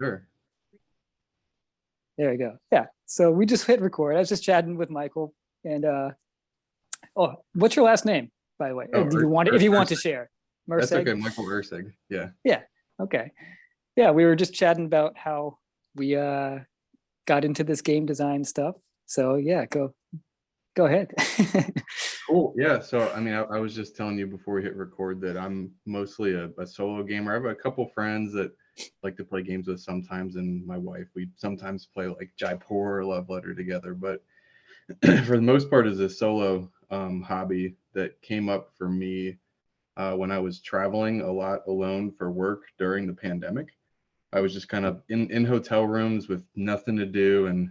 Sure. There we go. Yeah. So we just hit record. I was just chatting with Michael. And oh, what's your last name, by the way? Oh, Do you want it, if you want to share? Merceg? That's okay, Michael Erceg. Yeah. Yeah. Okay. Yeah, we were just chatting about how we got into this game design stuff. So yeah, go ahead. Cool. Yeah. So, I mean, I was just telling you before we hit record that I'm mostly a solo gamer. I have a couple friends that like to play games with sometimes, and my wife, we sometimes play like Jaipur or Love Letter together. But for the most part, is a solo hobby that came up for me when I was traveling a lot alone for work during the pandemic. I was just kind of in hotel rooms with nothing to do and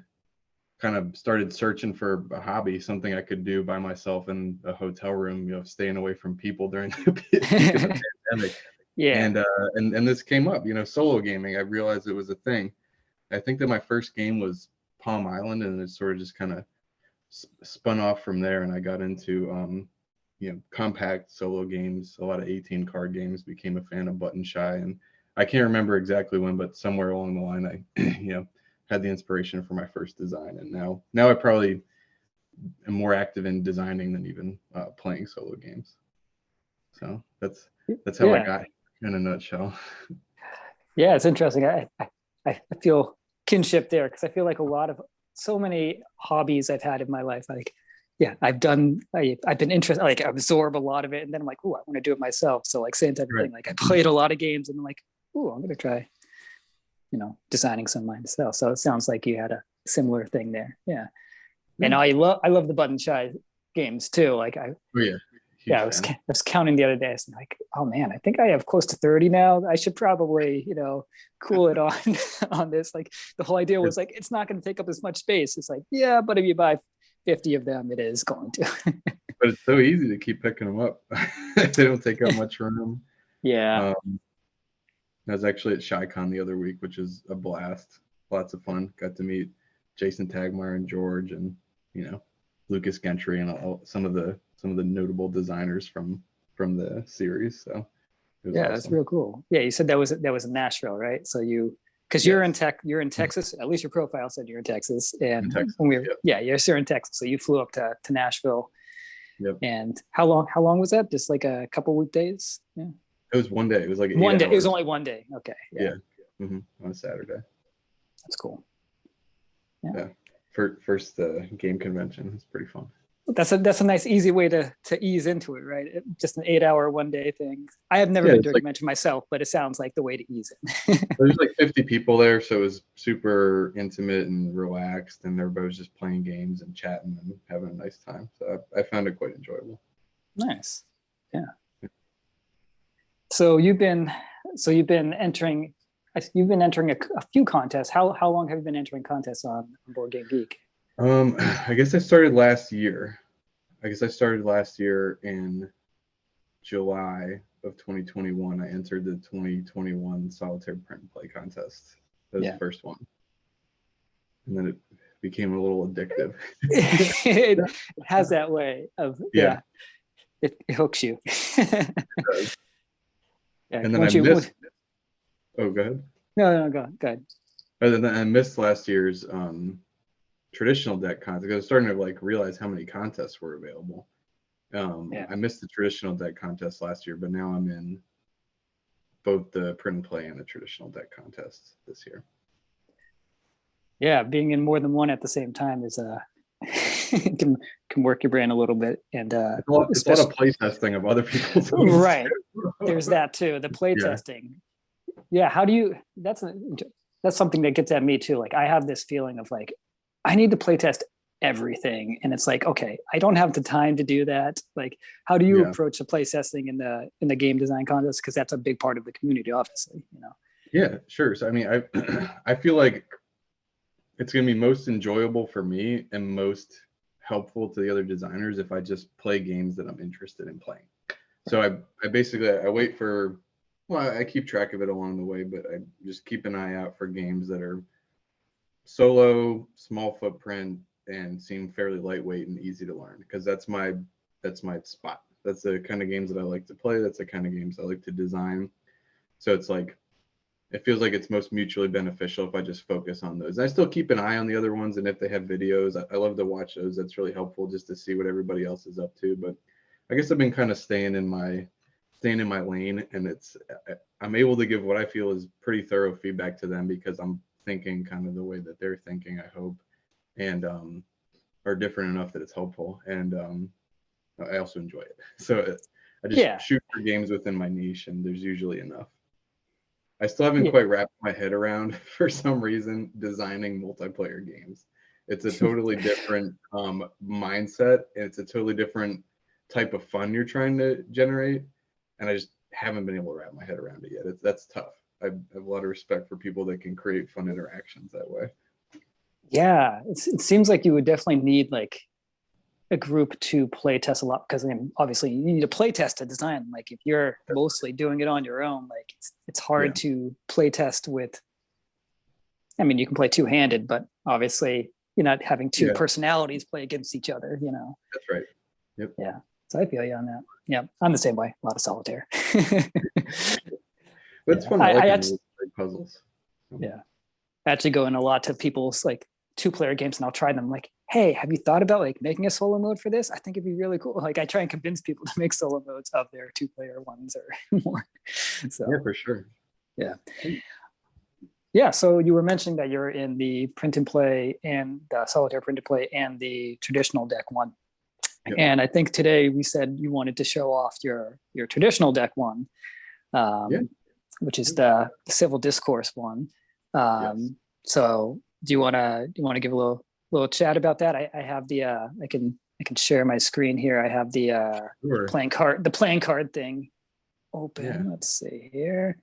kind of started searching for a hobby, something I could do by myself in a hotel room, staying away from people during the peak of the pandemic. Yeah. And this came up, solo gaming. I realized it was a thing. I think that my first game was Palm Island, and it sort of just kind of spun off from there. And I got into, compact solo games, a lot of 18 card games, became a fan of Button Shy. And I can't remember exactly when, but somewhere along the line, I, had the inspiration for my first design. And now I probably am more active in designing than even playing solo games. So that's how I got in a nutshell. Yeah, it's interesting. I feel kinship there, because I feel like so many hobbies I've had in my life, like, yeah, I've been interested, like absorb a lot of it, and then I'm like, oh, I want to do it myself. So like same type of thing. Like I played a lot of games, and I'm like, oh, I'm gonna try, designing some myself. So it sounds like you had a similar thing there. Yeah. And I love the Button Shy games too. Like I was counting the other day. I'm like, oh man, I think I have close to 30 now. I should probably, cool it on this. Like the whole idea was like, it's not going to take up as much space. It's like, yeah, but if you buy 50 of them, it is going to. But it's so easy to keep picking them up. They don't take up much room. Yeah. I was actually at ShyCon the other week, which is a blast. Lots of fun. Got to meet Jason Tagmeyer and George, and Lucas Gentry, and some of the notable designers from the series. So it was awesome. That's real cool. Yeah, you said that was in Nashville, right? So because you're in Texas. At least your profile said you're in Texas, and in Texas, you're in Texas. So you flew up to Nashville. Yep. And how long was that? Just like a couple weekdays? Yeah. It was one day. It was like 1 day. It was only 1 day. Okay. Yeah. On a Saturday. That's cool. Yeah. First game convention. It's pretty fun. That's a nice easy way to ease into it, right? Just an 8-hour 1 day thing. I have never been to a convention myself, but it sounds like the way to ease it. There's like 50 people there, so it was super intimate and relaxed, and everybody was just playing games and chatting and having a nice time. So I found it quite enjoyable. Nice. Yeah. So you've been entering a few contests. How long have you been entering contests on Board Game Geek? I guess I started last year. In July of 2021. I entered the 2021 Solitaire Print and Play Contest. That was the first one. And then it became a little addictive. It has that way of, it hooks you. It does. And then I missed. Oh, go ahead. No, go ahead. And then I missed last year's traditional deck contest, because I was starting to realize how many contests were available. I missed the traditional deck contest last year, but now I'm in both the print and play and the traditional deck contest this year. Yeah, being in more than one at the same time is can work your brain a little bit, and it's a lot of play testing of other people's games. Right. There's that too, the play testing. Yeah, how do you? That's something that gets at me too. Like I have this feeling of like I need to play test everything, and it's like, okay, I don't have the time to do that. Like, how do you approach the play testing in the game design contest? Because that's a big part of the community, obviously. Yeah, sure. So I mean, I feel like it's going to be most enjoyable for me and most helpful to the other designers if I just play games that I'm interested in playing. So I basically wait for, well, I keep track of it along the way, but I just keep an eye out for games that are solo, small footprint, and seem fairly lightweight and easy to learn, because that's my spot. That's the kind of games that I like to play. That's the kind of games I like to design. So it's like it feels like it's most mutually beneficial if I just focus on those. I still keep an eye on the other ones, and if they have videos, I love to watch those. That's really helpful just to see what everybody else is up to. But I guess I've been kind of staying in my lane, and I'm able to give what I feel is pretty thorough feedback to them because I'm thinking kind of the way that they're thinking, I hope, and are different enough that it's helpful. And I also enjoy it. So I just shoot for games within my niche, and there's usually enough. I still haven't quite wrapped my head around, for some reason, designing multiplayer games. It's a totally different mindset, and it's a totally different type of fun you're trying to generate, and I just haven't been able to wrap my head around it yet. That's tough. I have a lot of respect for people that can create fun interactions that way. Yeah, it seems like you would definitely need like a group to play test a lot, because I mean, obviously you need a play test to design. Like if you're mostly doing it on your own, like it's hard to play test with. I mean, you can play two-handed, but obviously you're not having two personalities play against each other, you know. That's right. Yep. Yeah. So I feel you on that. Yeah, I'm the same way. A lot of solitaire. That's fun. I like puzzles. Yeah. I actually go in a lot to people's like two-player games, and I'll try them. Like, hey, have you thought about like making a solo mode for this? I think it'd be really cool. Like I try and convince people to make solo modes of their two-player ones or more. So yeah, for sure. Yeah. Yeah. So you were mentioning that you're in the print and play and the solitaire print and play and the traditional deck one. Yep. And I think today we said you wanted to show off your traditional deck one, which is the civil discourse one. So do you want to give a little chat about that? I have the I can share my screen here. I have the playing card thing open. Yeah. Let's see here.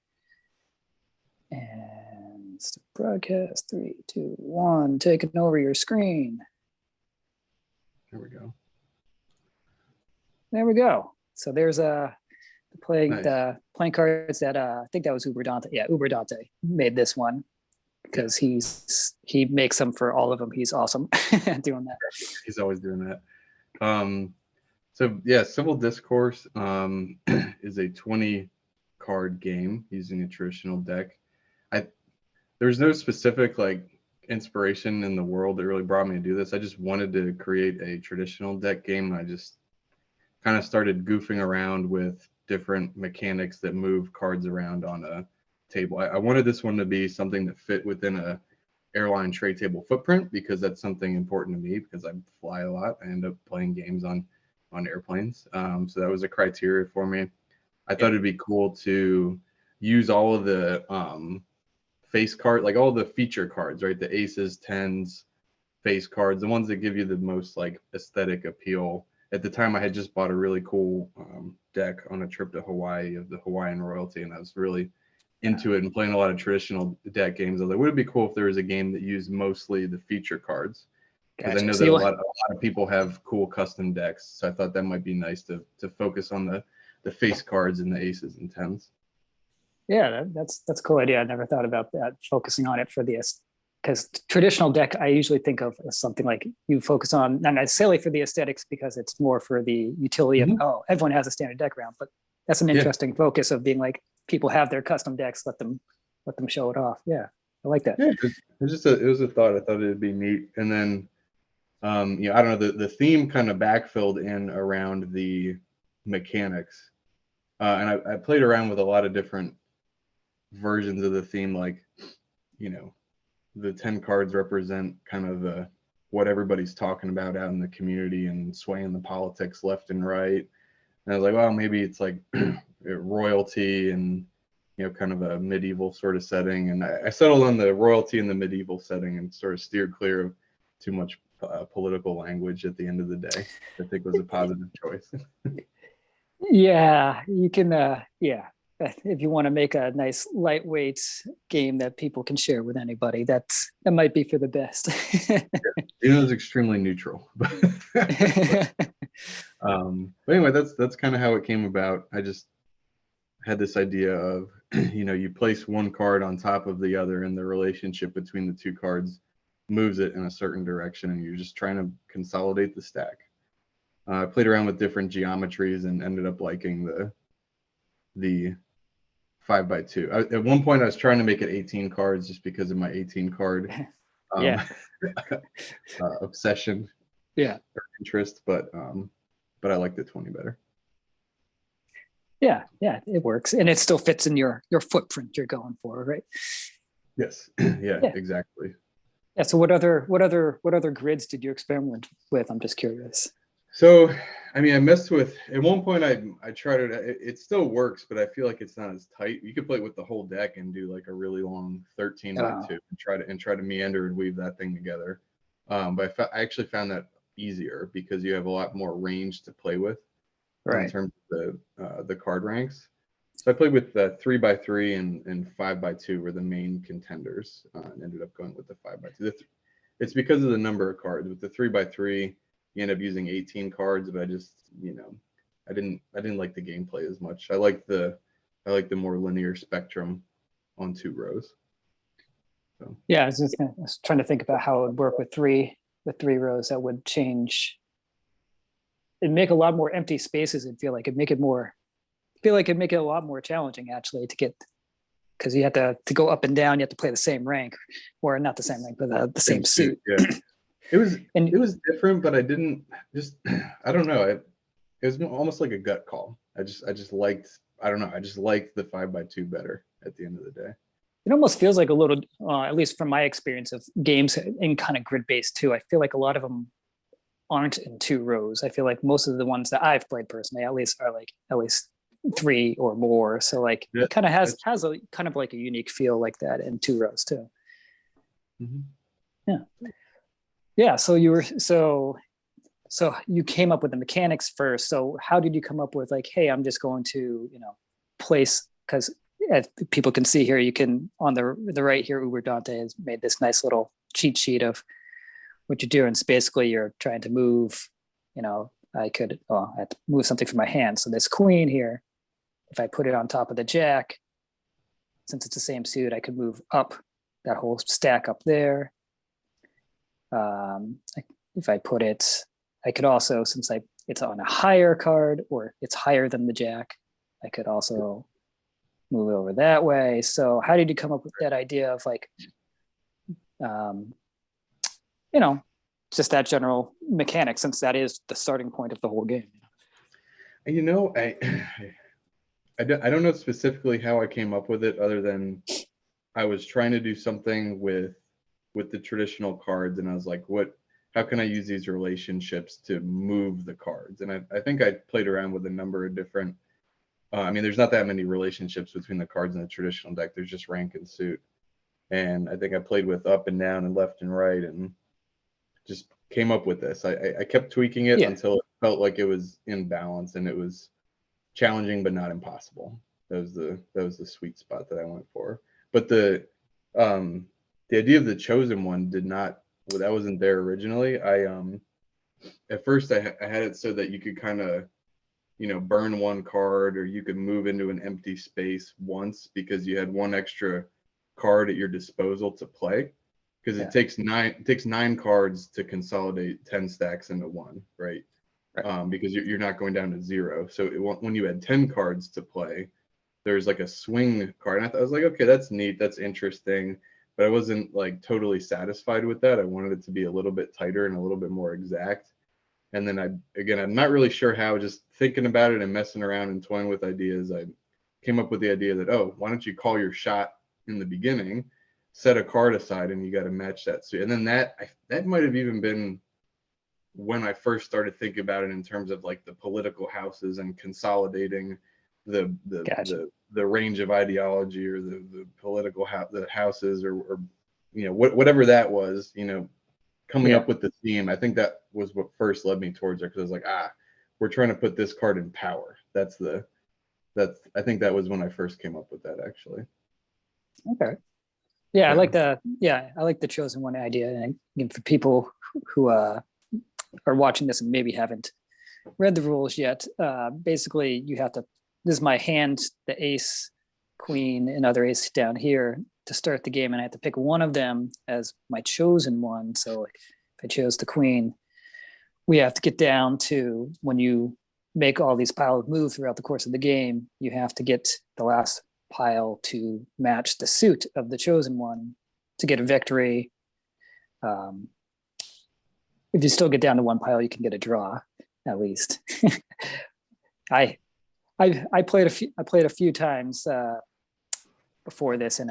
And broadcast 3, 2, 1, taking over your screen. There we go. There we go. So there's the playing cards that I think that was Uber Dante. Yeah, Uber Dante made this one because he makes them for all of them. He's awesome at doing that. He's always doing that. So yeah, Civil Discourse is a 20 card game using a traditional deck. There's no specific like inspiration in the world that really brought me to do this. I just wanted to create a traditional deck game. I just kind of started goofing around with different mechanics that move cards around on a table. I wanted this one to be something that fit within a airline tray table footprint because that's something important to me because I fly a lot. I end up playing games on airplanes. So that was a criteria for me. I thought it'd be cool to use all of the face card, like all the feature cards, right? The aces, tens, face cards, the ones that give you the most like aesthetic appeal. At the time, I had just bought a really cool deck on a trip to Hawaii of the Hawaiian royalty, and I was really into it and playing a lot of traditional deck games. I was like, would it be cool if there was a game that used mostly the feature cards? Because I know that a lot of people have cool custom decks, so I thought that might be nice to focus on the face cards and the aces and tens. Yeah, that's a cool idea. I never thought about that, focusing on it for this, because traditional deck I usually think of as something like you focus on not necessarily for the aesthetics because it's more for the utility of everyone has a standard deck round, but that's an interesting focus of being like people have their custom decks, let them show it off. Yeah, I like that. Yeah, it was a thought. I thought it'd be neat, and then I don't know, the theme kind of backfilled in around the mechanics, and I played around with a lot of different versions of the theme, like the 10 cards represent kind of what everybody's talking about out in the community and swaying the politics left and right. And I was like, well, maybe it's like royalty and kind of a medieval sort of setting. And I settled on the royalty and the medieval setting and sort of steered clear of too much political language at the end of the day. I think was a positive choice. Yeah, you can. If you want to make a nice lightweight game that people can share with anybody, that might be for the best. It was extremely neutral. But anyway, that's kind of how it came about. I just had this idea of, you place one card on top of the other and the relationship between the two cards moves it in a certain direction, and you're just trying to consolidate the stack. I played around with different geometries and ended up liking the 5x2. At one point, I was trying to make it 18 cards just because of my 18 card Yeah. obsession, Yeah. or interest, but I like the 20 better. Yeah, it works, and it still fits in your footprint you're going for, right? Yes. Yeah, exactly. Yeah. So what other grids did you experiment with? I'm just curious. So, I mean, I messed with, at one point I tried it. It still works, but I feel like it's not as tight. You could play it with the whole deck and do like a really long 13x2 and try to meander and weave that thing together. But I actually found that easier because you have a lot more range to play with in terms of the card ranks. So I played with 3x3 and 5x2 were the main contenders, and ended up going with the 5x2. It's because of the number of cards. With the 3x3, you end up using 18 cards, but I just, I didn't like the gameplay as much. I like the more linear spectrum on 2 rows. So. Yeah, I was trying to think about how it would work with three rows. That would change. It'd make a lot more empty spaces. And feel like it'd make it a lot more challenging actually to get, because you have to go up and down. You have to play the same rank, or not the same rank, but the same suit. Yeah. It was different, but I didn't just, I don't know. It was almost like a gut call. I just liked, I don't know. I just liked the 5x2 better at the end of the day. It almost feels like a little, at least from my experience of games in kind of grid based too. I feel like a lot of them aren't in 2 rows. I feel like most of the ones that I've played personally, at least, are like at least 3 or more. So like it kind of has a kind of like a unique feel like that in 2 rows too. Mm-hmm. Yeah. So you came up with the mechanics first. So how did you come up with like, hey, I'm just going to, place, because as people can see here, you can, on the right here, Uber Dante has made this nice little cheat sheet of what you're doing. It's basically you're trying to move, I have to move something from my hand. So this queen here, if I put it on top of the jack, since it's the same suit, I could move up that whole stack up there. If I put it, I could also, since it's on a higher card or it's higher than the jack, I could also move it over that way. So how did you come up with that idea of like, just that general mechanic, since that is the starting point of the whole game? I don't know specifically how I came up with it, other than I was trying to do something with the traditional cards, and I was like, how can I use these relationships to move the cards? And I think I played around with a number of different, I mean, there's not that many relationships between the cards in the traditional deck. There's just rank and suit. And I think I played with up and down and left and right, and just came up with this. I kept tweaking it until it felt like it was in balance, and it was challenging but not impossible. That was the sweet spot that I went for. But the idea of the chosen one that wasn't there originally. At first I had it so that you could kind of, burn one card, or you could move into an empty space once because you had one extra card at your disposal to play, because it takes 9 cards to consolidate 10 stacks into 1, right? Because you're not going down to 0. So when you had 10 cards to play, there's like a swing card, and I was like, okay, that's neat, that's interesting, but I wasn't like totally satisfied with that. I wanted it to be a little bit tighter and a little bit more exact. And then I'm not really sure how, just thinking about it and messing around and toying with ideas, I came up with the idea that, why don't you call your shot in the beginning, set a card aside, and you got to match that suit. And then that might have even been when I first started thinking about it in terms of like the political houses and consolidating the range of ideology, or the political the houses, or whatever that was, coming up with the theme. I think that was what first led me towards it, because I was like, we're trying to put this card in power. I think that was when I first came up with that, actually. Okay. Yeah, I like the chosen one idea. And again, for people who are watching this and maybe haven't read the rules yet, basically you have to, this is my hand, the ace, queen, and other ace down here to start the game, and I have to pick one of them as my chosen one. So if I chose the queen, we have to get down to, when you make all these piled moves throughout the course of the game, you have to get the last pile to match the suit of the chosen one to get a victory. If you still get down to one pile, you can get a draw, at least. I played a few times before this, and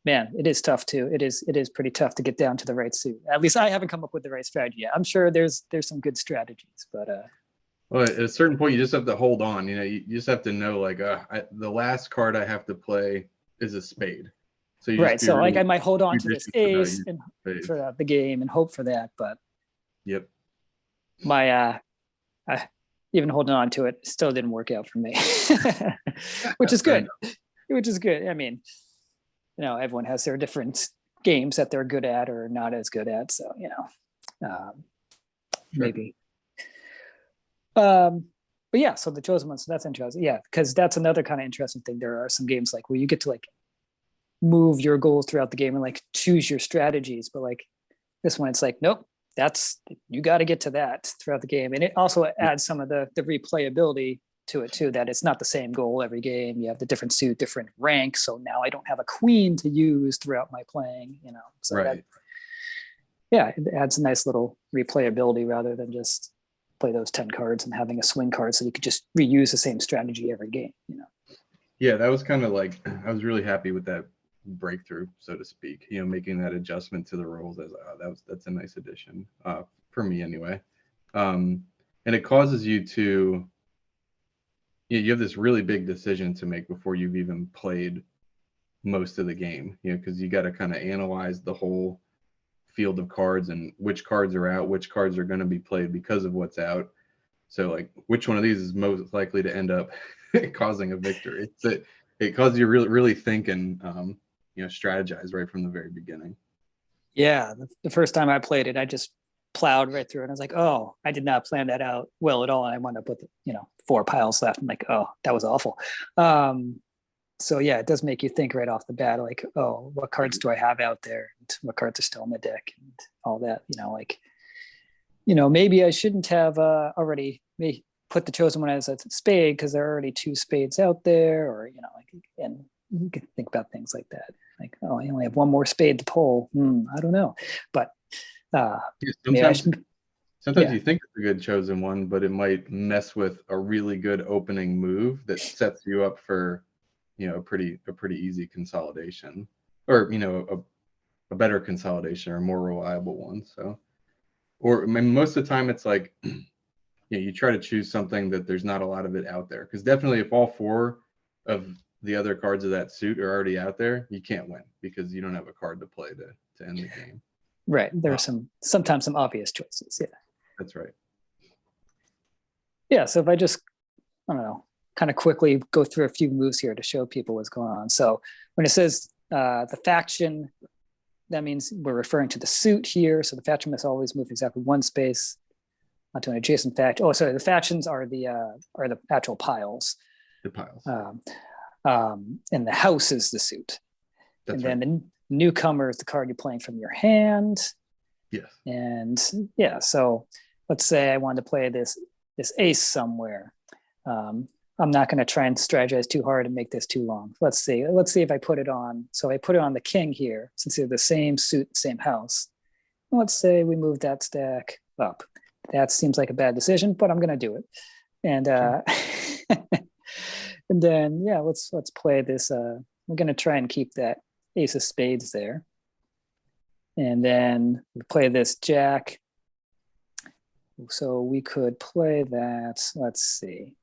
man, it is tough too. It is pretty tough to get down to the right suit. At least I haven't come up with the right strategy yet. I'm sure there's some good strategies, but well, at a certain point, you just have to hold on. You just have to know, like, the last card I have to play is a spade. So right. So really, like, I might hold on to this ace and for the game and hope for that, but yep. My even holding on to it still didn't work out for me, which is good. Which is good. I mean, everyone has their different games that they're good at or not as good at. So, sure. Maybe. But yeah, so the chosen one, so that's interesting. Yeah, because that's another kind of interesting thing. There are some games like where you get to like move your goals throughout the game and like choose your strategies. But like this one, it's like, nope, you got to get to that throughout the game. And it also adds some of the replayability to it too, that it's not the same goal every game. You have the different suit, different rank. So now I don't have a queen to use throughout my playing, so right. It adds a nice little replayability rather than just play those 10 cards and having a swing card so you could just reuse the same strategy every game. Yeah, that was kind of like, I was really happy with that breakthrough, so to speak, making that adjustment to the rules. As that's a nice addition for me anyway. And it causes you to, you have this really big decision to make before you've even played most of the game, because you got to kind of analyze the whole field of cards and which cards are out, which cards are going to be played because of what's out. So like, which one of these is most likely to end up causing a victory? It causes you really think and strategize right from the very beginning. Yeah, the first time I played it, I just plowed right through it. I was like, oh, I did not plan that out well at all. And I wound up with 4 piles left. I'm like, oh, that was awful. So yeah, it does make you think right off the bat, like, oh, what cards do I have out there? And what cards are still in the deck and all that, maybe I shouldn't have already put the chosen one as a spade because there are already 2 spades out there, or, and you can think about things like that. Like, oh, I only have 1 more spade to pull. I don't know. But sometimes you think it's a good chosen one, but it might mess with a really good opening move that sets you up for a pretty easy consolidation, or a better consolidation or a more reliable one. So, or I mean, most of the time it's like you try to choose something that there's not a lot of it out there, because definitely if all 4 of the other cards of that suit are already out there, you can't win because you don't have a card to play to end the game. Right. There are sometimes some obvious choices. Yeah, that's right. Yeah, so if I just, I don't know, kind of quickly go through a few moves here to show people what's going on. So when it says the faction, that means we're referring to the suit here. So the faction must always move exactly 1 space onto an adjacent faction. Oh, sorry, the factions are the actual piles. The piles. And the house is the suit. That's and then the newcomer is the card you're playing from your hand. Yes. And yeah, so let's say I wanted to play this ace somewhere. I'm not going to try and strategize too hard and make this too long. Let's see if I put it on. So I put it on the king here, since they're the same suit, same house. Let's say we move that stack up. That seems like a bad decision, but I'm going to do it. And and then let's play this. We're going to try and keep that ace of spades there. And then we play this jack. So we could play that. Let's see.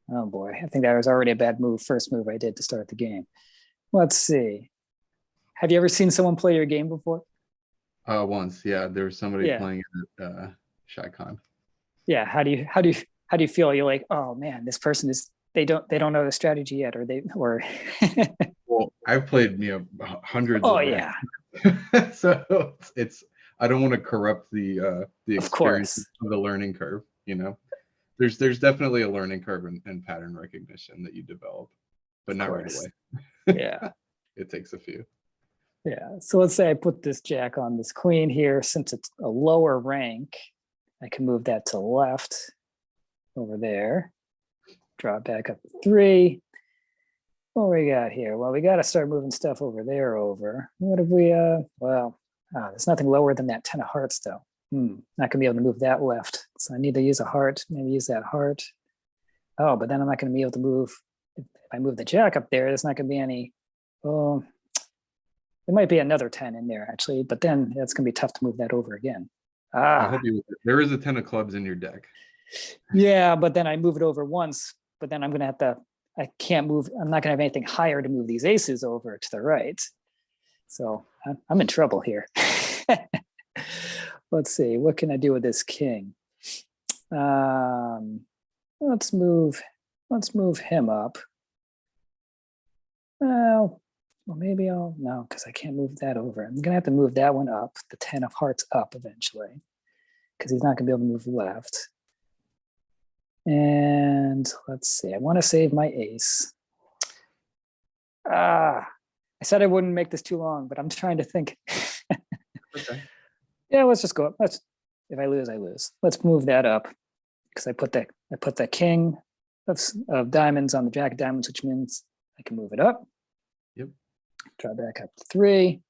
Oh boy, I think that was already a bad move. First move I did to start the game. Let's see. Have you ever seen someone play your game before? Once, yeah. There was somebody playing it at ShyCon. Yeah. How do you feel? You're like, oh man, this person they don't know the strategy yet, or Well, I've played hundreds. Oh yeah. So it's I don't want to corrupt the experience of the learning curve. There's definitely a learning curve and pattern recognition that you develop, but not right away. Yeah. It takes a few. Yeah. So let's say I put this jack on this queen here. Since it's a lower rank, I can move that to the left over there. Draw it back up to 3. what we got here? Well, we got to start moving stuff over there over. What have we, well, there's nothing lower than that 10 of hearts though. Not gonna be able to move that left. So I need to use a heart, maybe use that heart. Oh, but then I'm not gonna be able to move. If I move the jack up there, there's not gonna be any, oh, there might be another 10 in there actually, but then it's gonna be tough to move that over again. I'll help you with it. There is a 10 of clubs in your deck. Yeah, but then I move it over once, but then I'm gonna have to, I can't move, I'm not gonna have anything higher to move these aces over to the right. So I'm in trouble here. Let's see, what can I do with this king? Let's move him up. Well, maybe no, because I can't move that over. I'm gonna have to move that one up, the 10 of hearts up eventually, because he's not gonna be able to move left. And let's see, I want to save my ace. I said I wouldn't make this too long, but I'm trying to think. Okay. Yeah, let's just go up. If I lose, I lose. Let's move that up because I put that king of diamonds on the jack of diamonds, which means I can move it up. Yep. Draw back up to 3.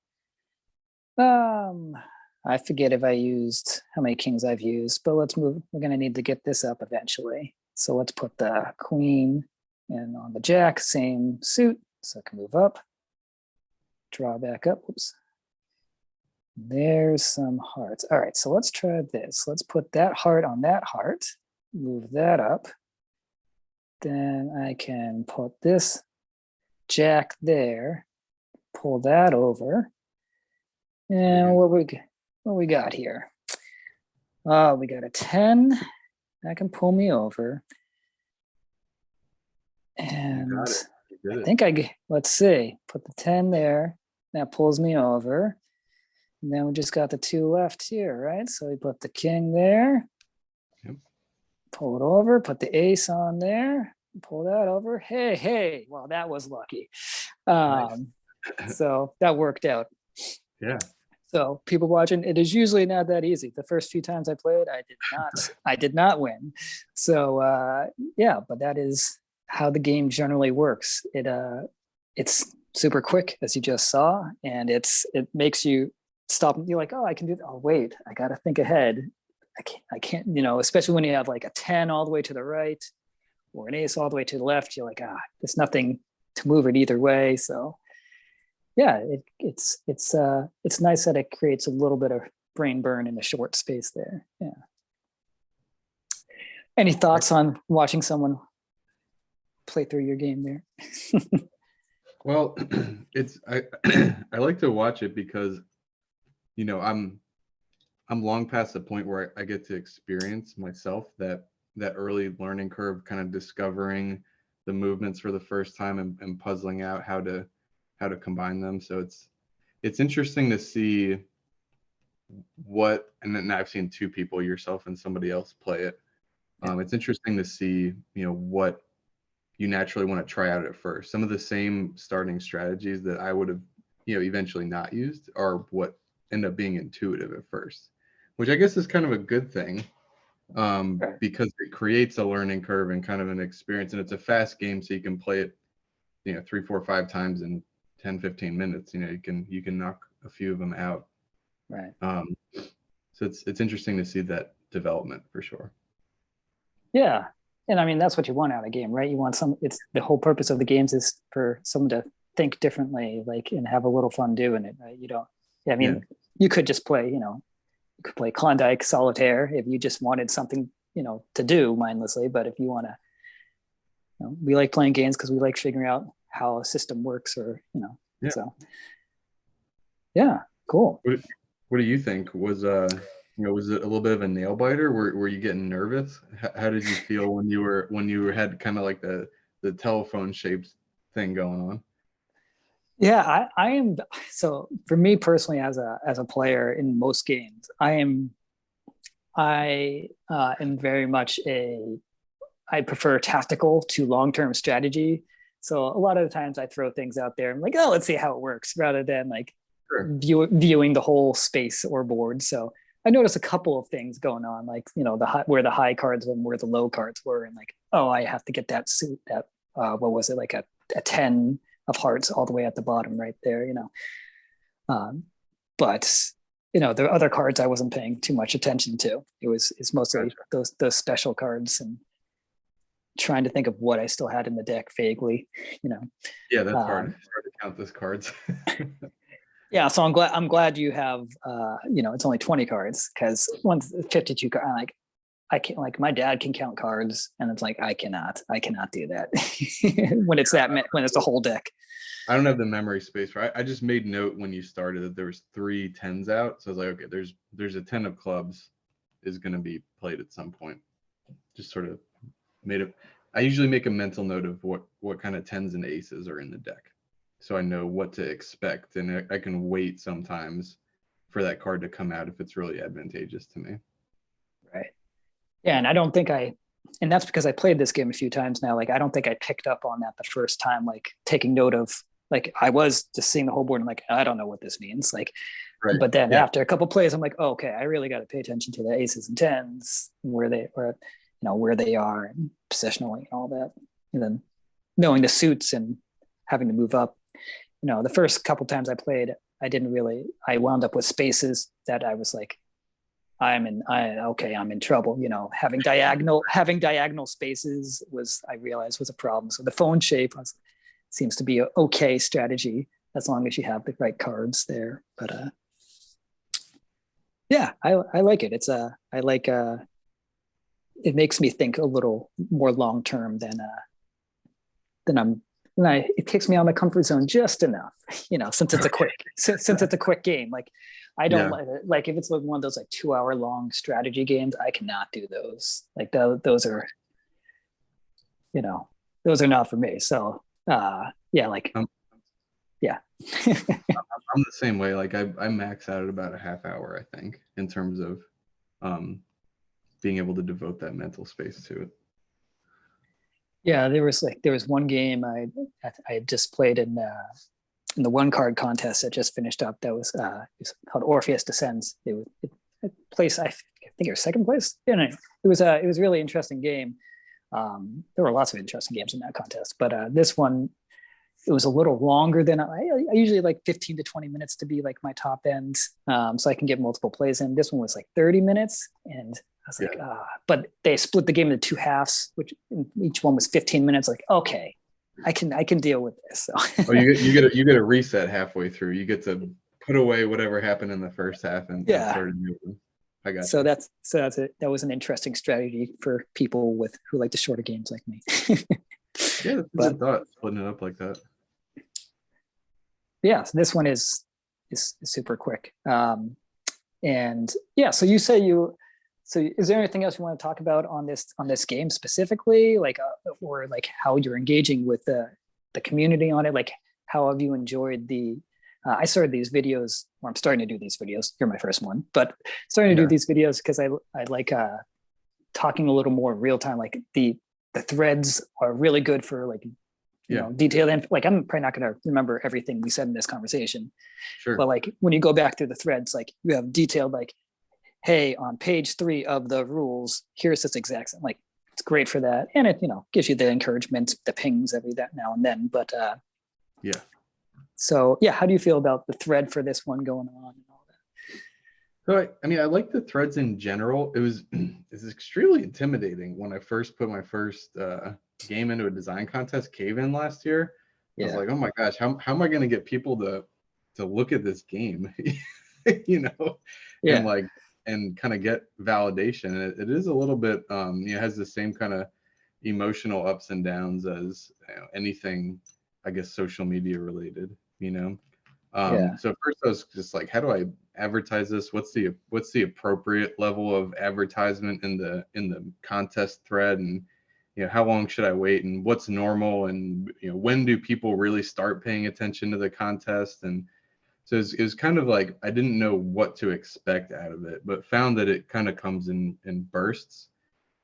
I forget if I used how many kings I've used, but let's move. We're going to need to get this up eventually. So let's put the queen and on the jack, same suit. So I can move up, draw back up. Oops. There's some hearts. All right, so let's try this. Let's put that heart on that heart, move that up. Then I can put this jack there, pull that over. And what we got here? We got a 10 that can pull me over. And I think let's see, put the 10 there, that pulls me over. And then we just got the 2 left here, right? So we put the king there, pull it over, put the ace on there, pull that over. Hey, well, that was lucky. Nice. So that worked out. Yeah. So people watching, it is usually not that easy. The first few times I played, I did not win. So yeah, but that is how the game generally works. It's super quick, as you just saw, and it makes you stop. You're like, oh, I can do that. Oh, wait, I got to think ahead. I can't, especially when you have like a 10 all the way to the right or an ace all the way to the left, you're like, there's nothing to move it either way. So yeah, it's nice that it creates a little bit of brain burn in a short space there. Yeah. Any thoughts on watching someone play through your game there? Well, I I like to watch it because I'm long past the point where I get to experience myself that early learning curve, kind of discovering the movements for the first time and puzzling out how to combine them. So it's interesting to see and then I've seen 2 people, yourself and somebody else, play it. It's interesting to see what you naturally want to try out at first. Some of the same starting strategies that I would have eventually not used are what end up being intuitive at first, which I guess is kind of a good thing, because it creates a learning curve and kind of an experience, and it's a fast game, so you can play it 3, 4, 5 times in 10-15 minutes. You can knock a few of them out. Right. So it's interesting to see that development for sure. Yeah. And I mean, that's what you want out of a game, right? You want it's the whole purpose of the games is for someone to think differently, and have a little fun doing it, right? You could just play, you could play Klondike Solitaire if you just wanted something, to do mindlessly. But if you want to, we like playing games because we like figuring out how a system works, or, so. Yeah, cool. What do you think? Was was it a little bit of a nail biter? Were you getting nervous? How did you feel when you had kind of like the telephone shaped thing going on? Yeah, I am. So for me personally, as a player in most games, I am very much I prefer tactical to long-term strategy. So a lot of the times I throw things out there. I'm like, oh, let's see how it works, rather than like viewing the whole space or board. So I noticed a couple of things going on, like where the high cards and where the low cards were, and like, oh, I have to get that suit. That what was it, like a a 10 of hearts all the way at the bottom right there, you know. But you know, the other cards I wasn't paying too much attention to. It's mostly those special cards, and trying to think of what I still had in the deck vaguely, you know. Yeah, that's hard. It's hard to count those cards. Yeah, so I'm glad you have you know, it's only 20 cards, because once 52 cards, like I can't, like my dad can count cards, and it's like I cannot do that when it's when it's a whole deck. I don't have the memory space, right? I just made note when you started that there was 3 10s out, so I was like, okay, there's a 10 of clubs is going to be played at some point. Just sort of made it. I usually make a mental note of what kind of 10s and aces are in the deck, so I know what to expect, and I can wait sometimes for that card to come out if it's really advantageous to me. Right. Yeah, and I don't think and that's because I played this game a few times now. Like, I don't think I picked up on that the first time, like taking note of, like, I was just seeing the whole board and like, I don't know what this means. Like, right. But then after a couple plays, I'm like, oh, okay, I really got to pay attention to the aces and 10s, where they are and positionally and all that. And then knowing the suits and having to move up. You know, the first couple times I played, I wound up with spaces that I was like, I'm in trouble. You know, having diagonal spaces I realized was a problem. So the phone shape seems to be an okay strategy as long as you have the right cards there. But yeah, I like it. It makes me think a little more long term than it takes me out of my comfort zone just enough, you know, since it's a quick game. Like, I don't like if it's like one of those like 2-hour long strategy games, I cannot do those. Like those are, you know, those are not for me. So yeah, like yeah. I'm the same way. Like I max out at about a half hour, I think, in terms of being able to devote that mental space to it. Yeah, there was one game I just played in the one card contest that just finished up. That was called Orpheus Descends. It place, I think it was second place. Yeah, no, it was a really interesting game. There were lots of interesting games in that contest, but this one, it was a little longer than I usually like 15 to 20 minutes to be like my top end, so I can get multiple plays in. This one was like 30 minutes, and I was like, but they split the game into 2 halves, which each one was 15 minutes. Like, okay, I can deal with this. So. Oh, you get a reset halfway through. You get to put away whatever happened in the first half and start moving. I got so you. That's it. That was an interesting strategy for people who like the shorter games like me. Yeah, that's a good thought, splitting it up like that. Yeah, so this one is super quick. And yeah, so you say so is there anything else you want to talk about on this game specifically, like or like how you're engaging with the community on it? Like, how have you enjoyed I started these videos, or I'm starting to do these videos. You're my first one, but starting to do these videos because I like talking a little more real time. Like the threads are really good for like, you know, detailed. Like, I'm probably not going to remember everything we said in this conversation. Sure. But like when you go back through the threads, like you have detailed, like, hey, on page 3 of the rules, here's this exact, like, it's great for that. And it, you know, gives you the encouragement, the pings every that now and then. But yeah. So yeah, how do you feel about the thread for this one going on and all that? So I mean, I like the threads in general. It's extremely intimidating when I first put my first game into a design contest, Cave-In, last year. I was like, oh my gosh, how am I going to get people to look at this game, you know, and kind of get validation. It is a little bit, it has the same kind of emotional ups and downs as, you know, anything, I guess, social media related, you know. So first I was just like, how do I advertise this? What's the appropriate level of advertisement in the contest thread, and, you know, how long should I wait, and what's normal, and, you know, when do people really start paying attention to the contest? And so it was kind of like I didn't know what to expect out of it, but found that it kind of comes in bursts,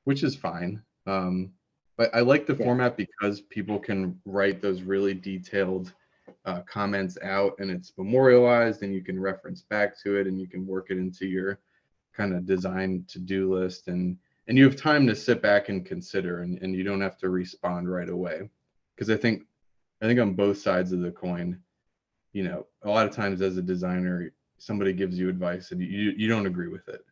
which is fine. But I like the format because people can write those really detailed comments out, and it's memorialized, and you can reference back to it, and you can work it into your kind of design to-do list, and you have time to sit back and consider, and you don't have to respond right away. Because I think I think on both sides of the coin, you know, a lot of times as a designer, somebody gives you advice and you don't agree with it,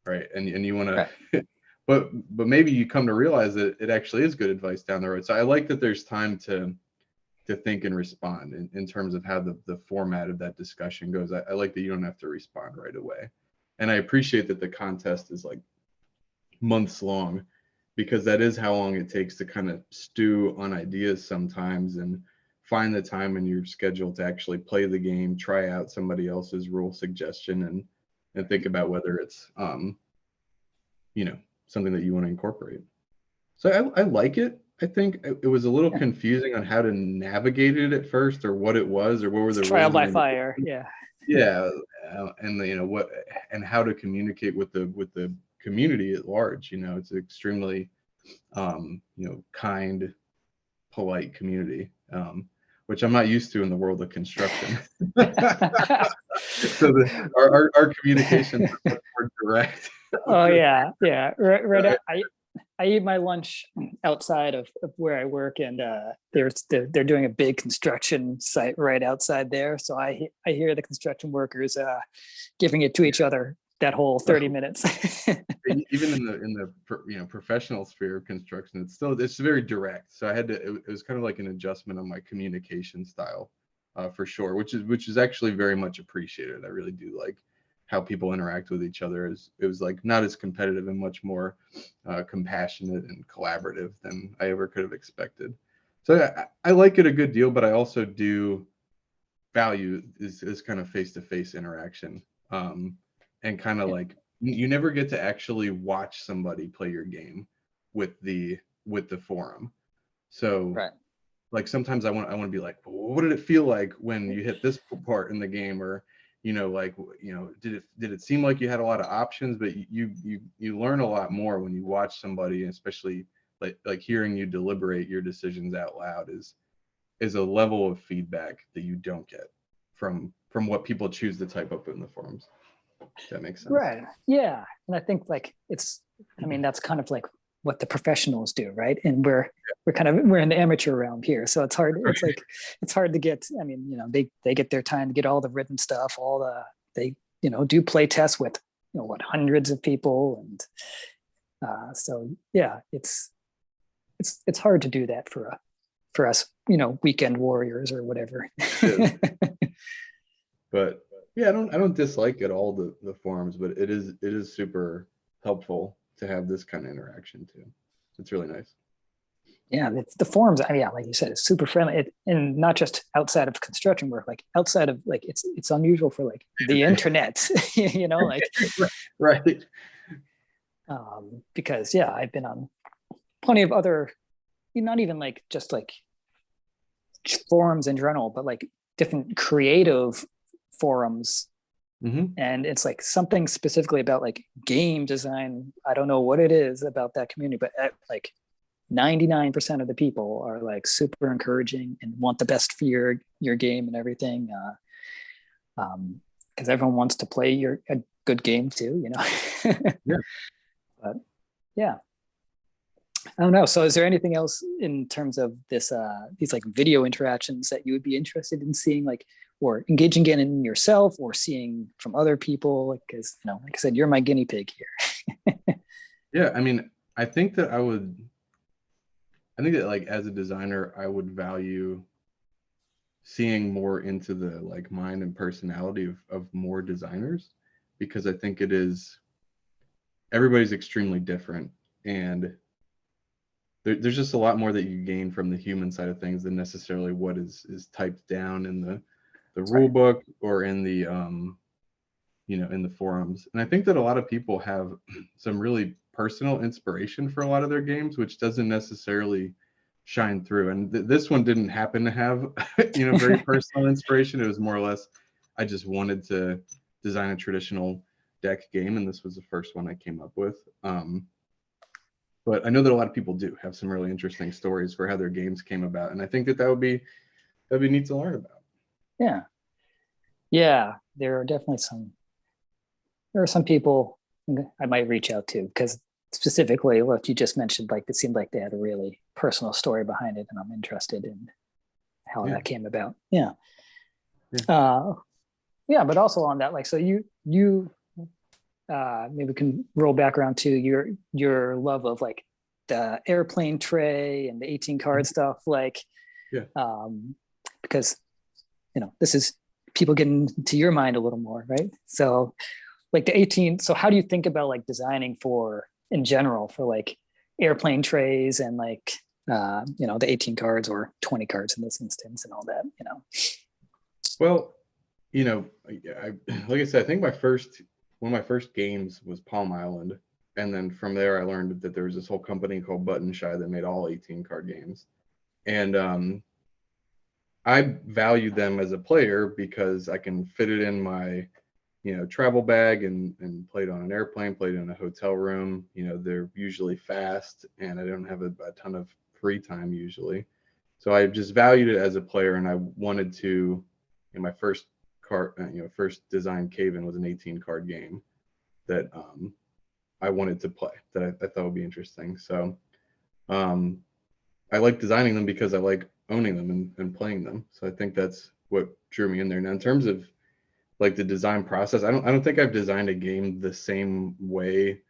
right? And you want Right. to, but maybe you come to realize that it actually is good advice down the road. So I like that there's time to think and respond in terms of how the format of that discussion goes. I like that you don't have to respond right away, and I appreciate that the contest is like months long, because that is how long it takes to kind of stew on ideas sometimes and find the time in your schedule to actually play the game, try out somebody else's rule suggestion, and think about whether it's you know, something that you want to incorporate. So I like it. I think it was a little Yeah. confusing on how to navigate it at first, or what it was, or what were the Trial rules. by fire. Yeah. Yeah, and you know what, and how to communicate with the community at large. You know, it's extremely you know, kind, polite community, which I'm not used to in the world of construction. So our communications are much more direct. Oh yeah, yeah. Right, Right. I eat my lunch outside of where I work, and they're doing a big construction site right outside there. So I hear the construction workers giving it to each other that whole 30 minutes. Even in the you know, professional sphere of construction, it's very direct. So I had to, it was kind of like an adjustment on my communication style, for sure, which is actually very much appreciated. I really do like how people interact with each other. It was like not as competitive and much more compassionate and collaborative than I ever could have expected. So I like it a good deal, but I also do value is kind of face-to-face interaction, and kind of Yeah. like you never get to actually watch somebody play your game with the forum. So Right. like sometimes I want to be like, well, what did it feel like when you hit this part in the game? Or you know, like, you know, did it seem like you had a lot of options? But you learn a lot more when you watch somebody, and especially like hearing you deliberate your decisions out loud is a level of feedback that you don't get from what people choose to type up in the forums. If that makes sense. Right. Yeah. And I think like I mean, that's kind of like what the professionals do, right? And we're in the amateur realm here. So it's hard. It's like it's hard to get. I mean, you know, they get their time to get all the written stuff, they, you know, do play tests with, you know, what, hundreds of people. And so yeah, it's hard to do that for us, you know, weekend warriors or whatever. But yeah, I don't dislike at all the forums, but it is super helpful to have this kind of interaction too. It's really nice. Yeah, it's the forums. I mean, yeah, like you said, it's super friendly, and not just outside of construction work, like outside of like it's unusual for like the internet, you know, like Right. because yeah, I've been on plenty of other, not even like just like forums in general, but like different creative forums. Mm-hmm. And it's like something specifically about like game design. I don't know what it is about that community, but like 99% of the people are like super encouraging and want the best for your game and everything. Because everyone wants to play a good game too, you know. Yeah. But yeah, I don't know. So is there anything else in terms of these like video interactions that you would be interested in seeing, like, or engaging in yourself or seeing from other people? Because, you know, like I said, you're my guinea pig here. Yeah, I mean, I think that like as a designer, I would value seeing more into the like mind and personality of more designers, because I think everybody's extremely different, and there's just a lot more that you gain from the human side of things than necessarily what is typed down in the rule Right. book or in the you know, in the forums. And I think that a lot of people have some really personal inspiration for a lot of their games, which doesn't necessarily shine through. And this one didn't happen to have you know, very personal inspiration. It was more or less, I just wanted to design a traditional deck game, and this was the first one I came up with. But I know that a lot of people do have some really interesting stories for how their games came about, and I think that'd be neat to learn about. Yeah. Yeah. There are some people I might reach out to, because specifically what you just mentioned, like it seemed like they had a really personal story behind it, and I'm interested in how Yeah. that came about. Yeah. Yeah. Yeah, but also on that, like, so you maybe we can roll back around to your love of like the airplane tray and the 18 card stuff, like, Yeah. because this is people getting to your mind a little more, right? So like the 18, so how do you think about like designing for in general for like airplane trays and like the 18 cards or 20 cards in this instance and all that, Well, like I said, I think one of my first games was Palm Island, and then from there I learned that there was this whole company called Button Shy that made all 18 card games, and I valued them as a player because I can fit it in my travel bag and play it on an airplane, play it in a hotel room. They're usually fast, and I don't have a ton of free time usually, so I just valued it as a player, and I wanted to. My first card, first design Cave-In was an 18 card game that I wanted to play, that I thought would be interesting. So I like designing them because I like owning them and playing them. So I think that's what drew me in there. Now, in terms of like the design process, I don't think I've designed a game the same way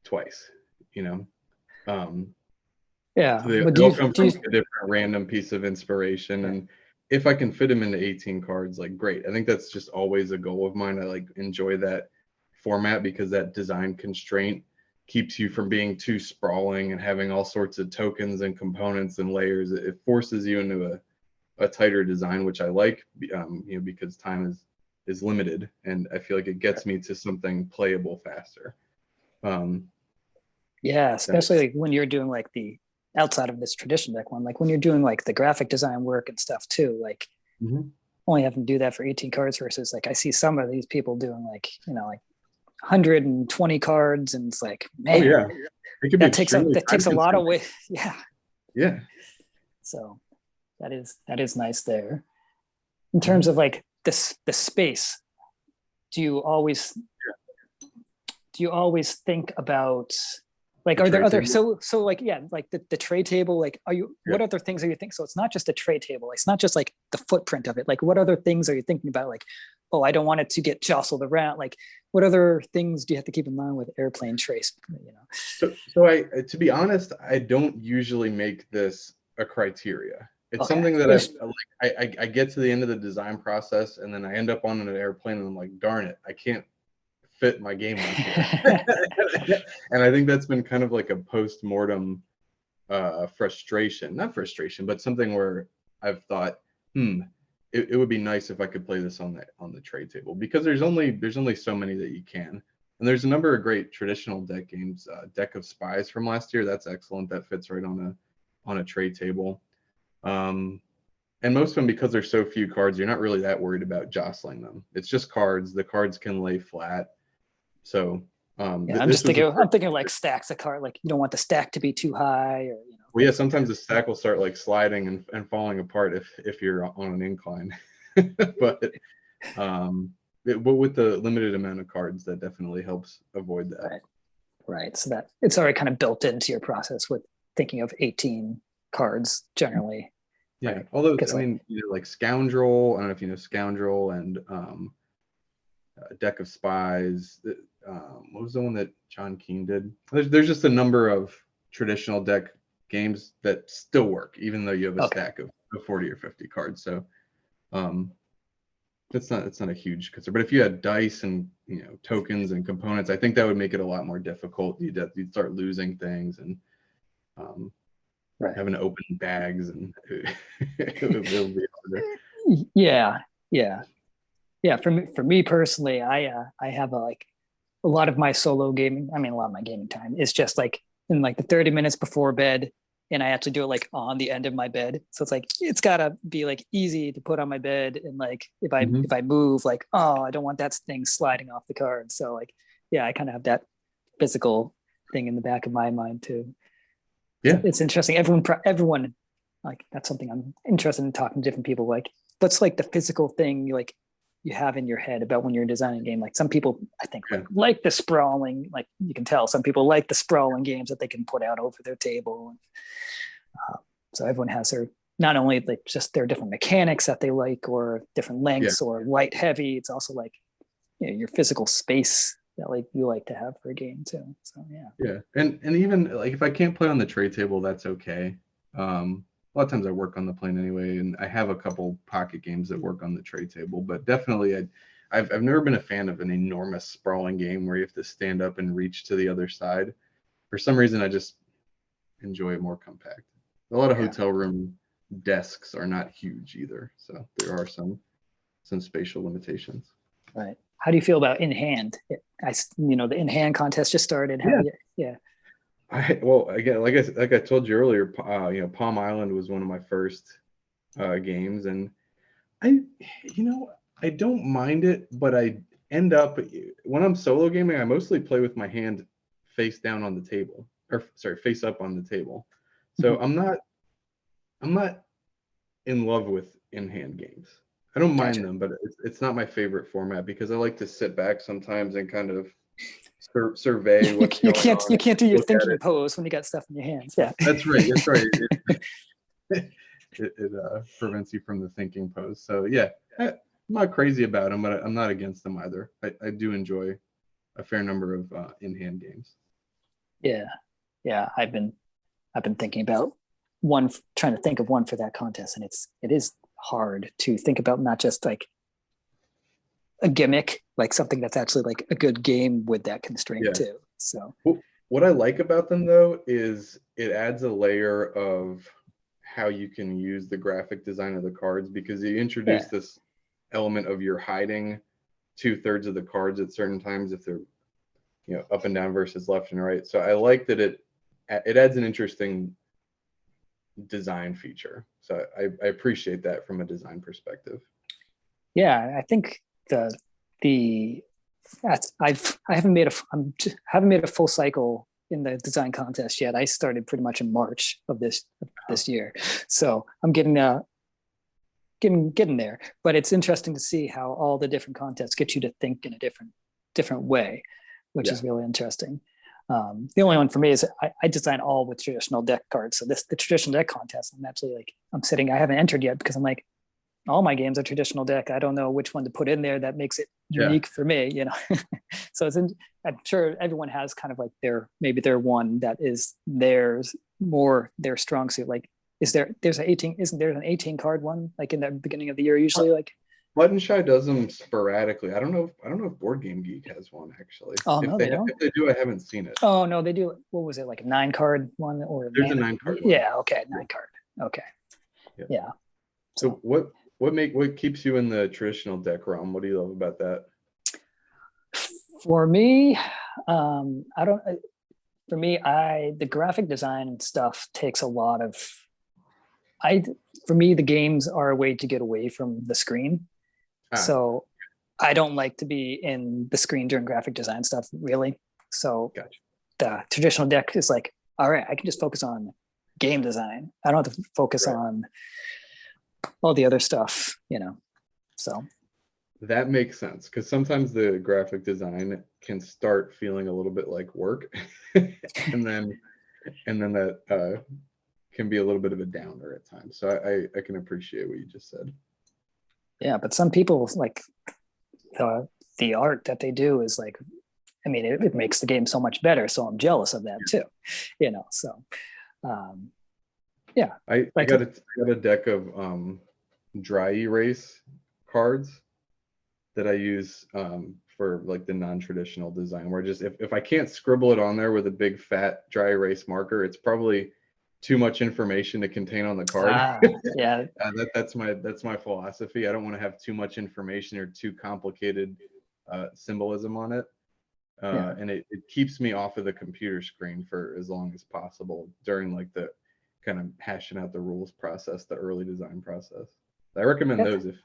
twice. yeah. They, But they all come from a different random piece of inspiration, and if I can fit them into 18 cards, like great. I think that's just always a goal of mine. I like enjoy that format because that design constraint keeps you from being too sprawling and having all sorts of tokens and components and layers. It forces you into a tighter design, which I like, because time is limited, and I feel like it gets me to something playable faster. Yeah, especially like when you're doing like the outside of this tradition deck one, like when you're doing like the graphic design work and stuff too, like only having to do that for 18 cards versus like I see some of these people doing like, like 120 cards, and it's like, man, oh yeah, it could be that takes a lot of weight. Yeah. Yeah. So that is nice there. In terms of like the space, do you always think about like, are there other table? so like, yeah, like the tray table, like what other things are you thinking? So it's not just a tray table, it's not just like the footprint of it, like what other things are you thinking about? Like, oh, I don't want it to get jostled around. Like what other things do you have to keep in mind with airplane trays? So I, to be honest, I don't usually make this a criteria. It's something that I get to the end of the design process, and then I end up on an airplane and I'm like, darn it, I can't fit my game on here. And I think that's been kind of like a post-mortem frustration, not frustration, but something where I've thought, it would be nice if I could play this on the trade table, because there's only so many that you can. And there's a number of great traditional deck games. Deck of Spies from last year, that's excellent. That fits right on a trade table. And most of them, because there's so few cards, you're not really that worried about jostling them. It's just cards. The cards can lay flat. So I'm thinking like stacks of cards. Like you don't want the stack to be too high, or well, yeah, sometimes the stack will start like sliding and falling apart if you're on an incline. But with the limited amount of cards, that definitely helps avoid that. Right. So that it's already kind of built into your process with thinking of 18 cards generally. Yeah. Right? Although I mean, like Scoundrel, I don't know if you know Scoundrel, and Deck of Spies. What was the one that John Keane did? There's just a number of traditional deck games that still work, even though you have a stack of 40 or 50 cards. So it's not a huge concern. But if you had dice and tokens and components, I think that would make it a lot more difficult. You'd start losing things and having to open bags, and it'll be harder. Yeah. For me personally, I have a lot of my solo gaming. I mean, a lot of my gaming time is just like in like the 30 minutes before bed, and I actually do it like on the end of my bed. So it's like it's gotta be like easy to put on my bed, and like if I move, like, oh, I don't want that thing sliding off the card. So like, yeah, I kind of have that physical thing in the back of my mind too. Yeah, it's interesting. Everyone, like that's something I'm interested in talking to different people. Like, what's like the physical thing like you have in your head about when you're designing a game? Like some people, I think, like the sprawling. Like you can tell, some people like the sprawling games that they can put out over their table. So everyone has not only like just their different mechanics that they like, or different Yeah. lengths, or light heavy. It's also like, you know, your physical space that like you like to have for a game too. So yeah. Yeah, and even like if I can't play on the tray table, that's okay. A lot of times I work on the plane anyway, and I have a couple pocket games that work on the tray table. But definitely, I've never been a fan of an enormous sprawling game where you have to stand up and reach to the other side. For some reason, I just enjoy it more compact. A lot of Yeah. hotel room desks are not huge either, so there are some spatial limitations. Right. How do you feel about in hand? You know, the in hand contest just started. Yeah. Yeah. Well, again, like I told you earlier, Palm Island was one of my first games, and I, I don't mind it, but I end up when I'm solo gaming, I mostly play with my hand face down on the table, or sorry, face up on the table. So I'm not in love with in-hand games. I don't mind Gotcha. them, but it's not my favorite format because I like to sit back sometimes and kind of survey what's going on, You can't do your look at thinking it. pose when you got stuff in your hands. Yeah. That's right. That's right. It prevents you from the thinking pose. So yeah, I'm not crazy about them, but I'm not against them either. I do enjoy a fair number of in-hand games. Yeah. Yeah. I've been thinking about trying to think of one for that contest, and it is hard to think about not just like a gimmick, like something that's actually like a good game with that constraint Yeah. too. So What I like about them though is it adds a layer of how you can use the graphic design of the cards, because you introduce this element of you're hiding 2/3 of the cards at certain times if they're up and down versus left and right. So I like that it adds an interesting design feature. So I appreciate that from a design perspective. yeah, I think the I haven't made haven't made a full cycle in the design contest yet. I started pretty much in March of this year, so I'm getting there. But it's interesting to see how all the different contests get you to think in a different way, which is really interesting. The only one for me is I design all with traditional deck cards. So the traditional deck contest, I'm actually like, I haven't entered yet because I'm like, all my games are traditional deck. I don't know which one to put in there that makes it unique for me, So I'm sure everyone has kind of like maybe their one that is their strong suit. Like, there's an 18, isn't there an 18 card one like in the beginning of the year usually? Like Button Shy does them sporadically. I don't know if Board Game Geek has one actually. Oh no, they don't. If they do, I haven't seen it. Oh no, they do. What was it, like a 9-card one or there's a 9-card one? Yeah, okay, 9-card. Okay, yeah. So what keeps you in the traditional deck realm? What do you love about that? For me, I don't. For me, the graphic design stuff takes a lot of. For me, the games are a way to get away from the screen. So I don't like to be in the screen during graphic design stuff, really. So the traditional deck is like, all right, I can just focus on game design. I don't have to focus on all the other stuff, So that makes sense, because sometimes the graphic design can start feeling a little bit like work, and then that can be a little bit of a downer at times. So I can appreciate what you just said. Yeah, but some people like the art that they do is like, I mean, it makes the game so much better. So I'm jealous of that too, So, yeah. I got a deck of dry erase cards that I use for like the non-traditional design, where just if I can't scribble it on there with a big fat dry erase marker, it's probably too much information to contain on the card. Yeah. That's my philosophy. I don't want to have too much information or too complicated symbolism on it. And it keeps me off of the computer screen for as long as possible during like the kind of hashing out the rules process, the early design process. I recommend those if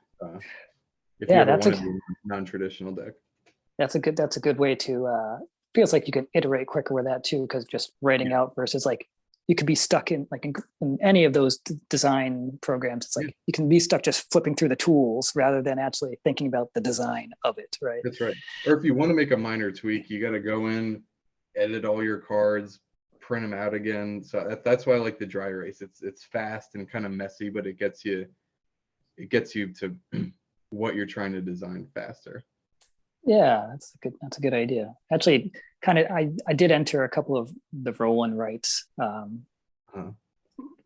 you ever want to do a non-traditional deck. That's a good way to feels like you can iterate quicker with that too, because just writing out versus like you could be stuck in like in any of those design programs. It's like you can be stuck just flipping through the tools rather than actually thinking about the design of it, right? That's right. Or if you want to make a minor tweak, you got to go in, edit all your cards, print them out again. So that's why I like the dry erase. It's fast and kind of messy, but it gets you to what you're trying to design faster. Yeah, that's a good idea. Actually, kind of I did enter a couple of the roll and writes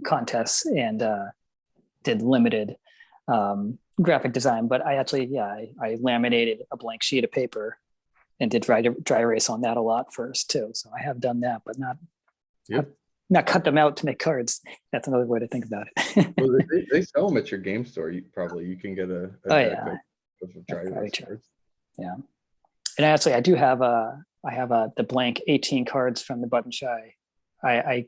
contests and did limited graphic design, but I actually I laminated a blank sheet of paper and did dry erase on that a lot first too. So I have done that, but not cut them out to make cards. That's another way to think about it. Well, they sell them at your game store. You can get a deck of dry erase cards. Yeah, and actually I do have the blank 18 cards from the Button Shy. I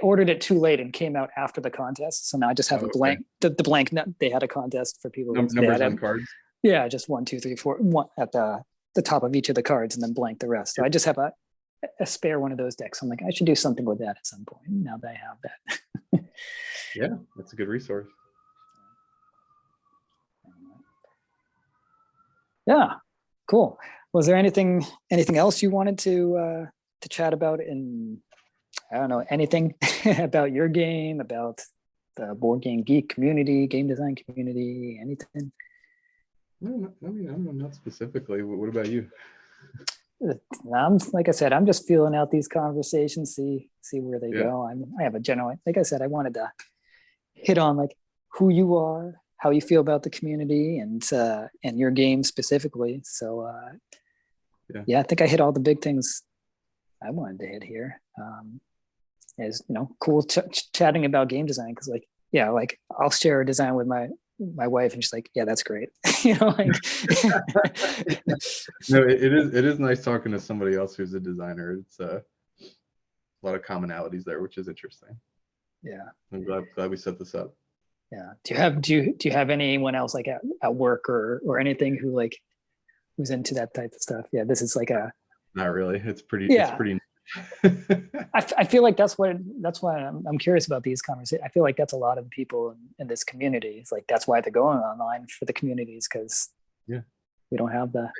ordered it too late and came out after the contest, so now I just have a blank. The blank. They had a contest for people. Numbers on cards. Yeah, just 1, 2, 3, 4, one at the top of each of the cards, and then blank the rest. So I just have a spare one of those decks. I'm like, I should do something with that at some point. Now that I have that. Yeah, that's a good resource. Yeah, cool. Was there anything else you wanted to chat about in, I don't know, anything about your game, about the Board Game Geek community, game design community, anything? No, I mean, I don't know, not specifically. What about you? Like I said, I'm just feeling out these conversations, see where they go. I have a general, like I said, I wanted to hit on like who you are, how you feel about the community, and your game specifically. So I think I hit all the big things I wanted to hit here. Is cool chatting about game design, because like I'll share a design with my wife and she's like, yeah, that's great. Like no, it is nice talking to somebody else who's a designer. It's a lot of commonalities there, which is interesting. Yeah, I'm glad we set this up. Yeah. Do you have anyone else like at work or anything who's into that type of stuff? Yeah, this is like not really. It's pretty I feel like that's why I'm curious about these conversations. I feel like that's a lot of people in this community. It's like that's why they're going online for the communities, because we don't have the.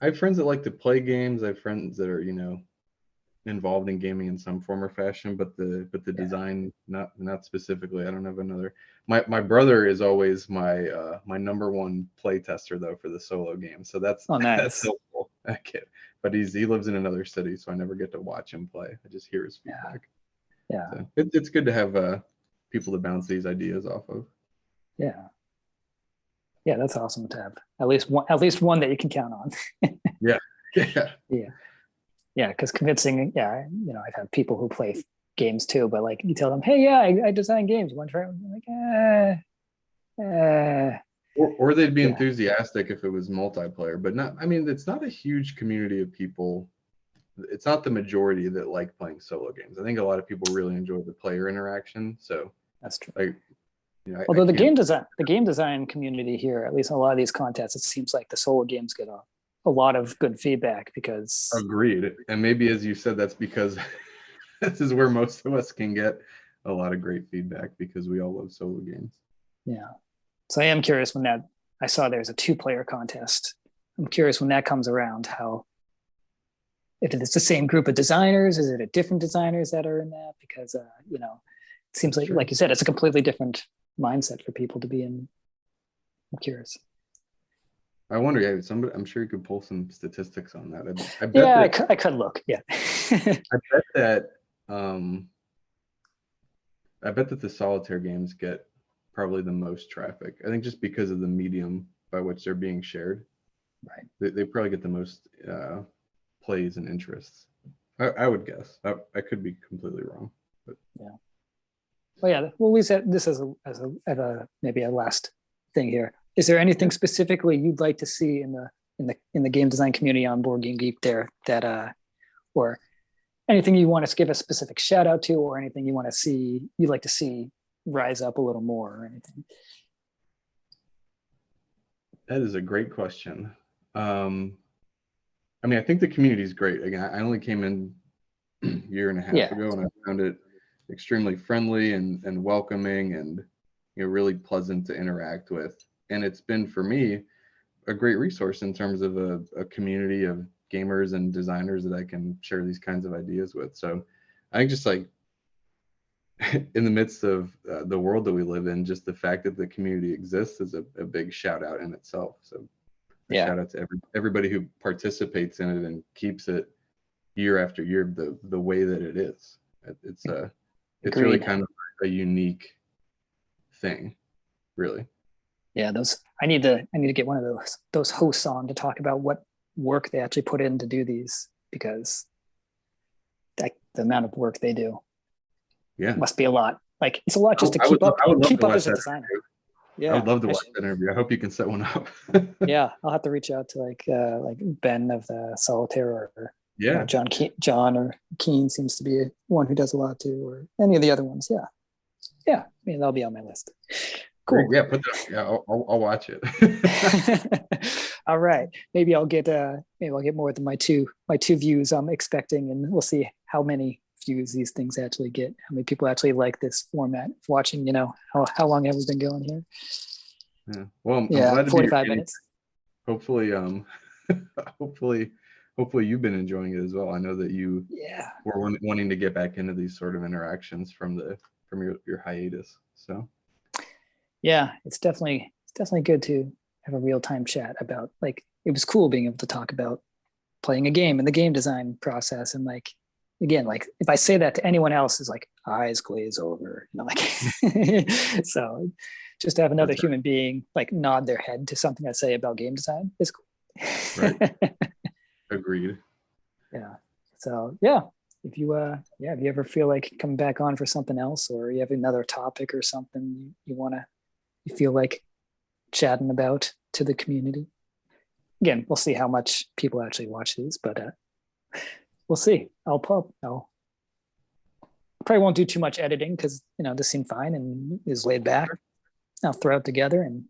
I have friends that like to play games. I have friends that are involved in gaming in some form or fashion, but the design not specifically. I don't have another. My brother is always my number one play tester though for the solo game. So that's nice. That's so cool. That kid. But he lives in another city, so I never get to watch him play. I just hear his feedback. Yeah. So it's good to have people to bounce these ideas off of. Yeah. Yeah, that's awesome to have at least one that you can count on. Yeah. Yeah, because convincing, I've had people who play games too, but like you tell them, hey, I design games. You want to try it? Like, Or they'd be enthusiastic if it was multiplayer, but not. I mean, it's not a huge community of people. It's not the majority that like playing solo games. I think a lot of people really enjoy the player interaction. So that's true. Like, although the game design community here, at least in a lot of these contests, it seems like the solo games get a lot of good feedback because. Agreed, and maybe as you said, that's because this is where most of us can get a lot of great feedback because we all love solo games. Yeah. So I am curious I saw there's a 2-player contest. I'm curious when that comes around, if it's the same group of designers, is it a different designers that are in that? Because, it seems like you said, it's a completely different mindset for people to be in. I'm curious. I wonder, I'm sure you could pull some statistics on that. I could look. Yeah. I bet that the solitaire games get probably the most traffic. I think just because of the medium by which they're being shared. Right. They probably get the most plays and interests. I would guess. I could be completely wrong. But yeah. Well, we said this as maybe a last thing here. Is there anything specifically you'd like to see in the game design community on Board Game Geek there that or anything you want to give a specific shout out to, or anything you'd like to see rise up a little more, or anything? That is a great question. I mean, I think the community is great. Again, I only came in a year and a half ago, and I found it extremely friendly and welcoming, and really pleasant to interact with. And it's been for me a great resource in terms of a community of gamers and designers that I can share these kinds of ideas with. So I think just like in the midst of the world that we live in, just the fact that the community exists is a big shout out in itself. So a Yeah, shout out to everybody who participates in it and keeps it year after year the way that it is. It's it's really agreed. kind of a unique thing, really. Yeah, those I need to get one of those hosts on to talk about what work they actually put in to do these, because the amount of work they do Yeah, must be a lot. Like it's a lot just to I would keep I would love keep to up watch as a that. designer. I Yeah, would love to watch that interview. I hope you can set one up. yeah, I'll have to reach out to like Ben of the Solitaire, or Yeah. John or Keen seems to be one who does a lot too, or any of the other ones. Yeah, yeah. I mean, that'll be on my list. Cool. Yeah, put that. Yeah, I'll watch it. All right. Maybe I'll get more than my two views I'm expecting, and we'll see how many views these things actually get. How many people actually like this format of watching? How long have we been going here? Yeah. Well, I'm Yeah, glad to be 45 minutes. Hopefully, hopefully you've been enjoying it as well. I know that you Yeah. were wanting to get back into these sort of interactions from your hiatus. So Yeah, it's definitely good to have a real time chat about, like, it was cool being able to talk about playing a game and the game design process, and like, again, like if I say that to anyone else, is like eyes glaze over, like so just to have another human being like nod their head to something I say about game design is cool. right. Agreed. Yeah. So yeah, if you if you ever feel like coming back on for something else, or you have another topic or something you feel like chatting about to the community, again, we'll see how much people actually watch these, but we'll see. I'll probably won't do too much editing, because this seemed fine and is laid back. I'll throw it together and